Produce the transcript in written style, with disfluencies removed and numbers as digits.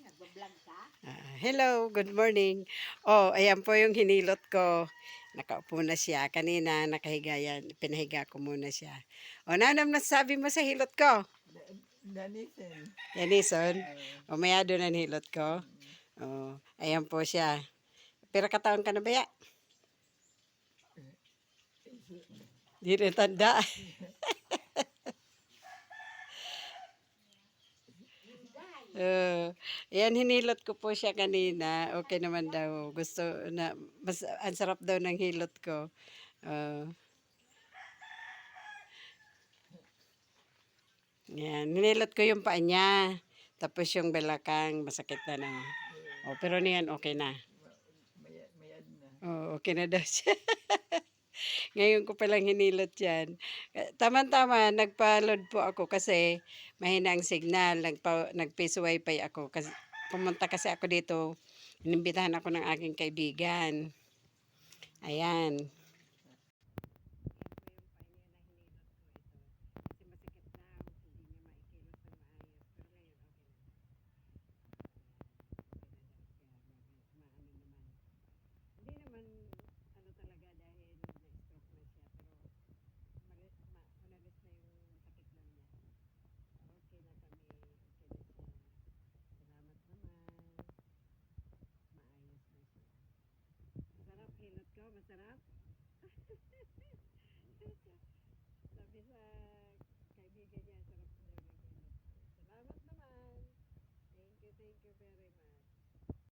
Nagbablog ka? Hello, good morning. Oh, ayan po yung hinilot ko. Nakaupo na siya. Kanina nakahiga yan. Pinahiga ko muna siya. O, nanam nasabi mo sa hilot ko? Danisin. Yanison? O, mayado na hilot ko? O, ayan po siya. Pero kataon ka na ba ya? Di rin tanda. Ayan, hinilot ko po siya kanina. Okay naman daw. Gusto na, mas ang sarap daw ng hilot ko. Yan, hinilot ko yung paa niya. Tapos yung balakang, masakit na na. Oh, pero niyan, okay na. Mayad na. Oh, okay na daw siya. Ngayon ko palang hinilot yan. Tama-tama, nagpa-load po ako kasi mahina ang signal. Nag-piso wifi ako. Kasi, pumunta kasi ako dito. Inimbitahan ako ng aking kaibigan. Ayan. Hindi naman ano talaga dahil na-stroke na siya pero unalis na yung sakit lang niya. Okay na kami, okay na siya. Salamat naman. Maayos na siya. Masarap hilot ko, masarap. Sabi sa kaibigan niya, sarap daw ng hilot ko. Salamat naman. Thank you very much.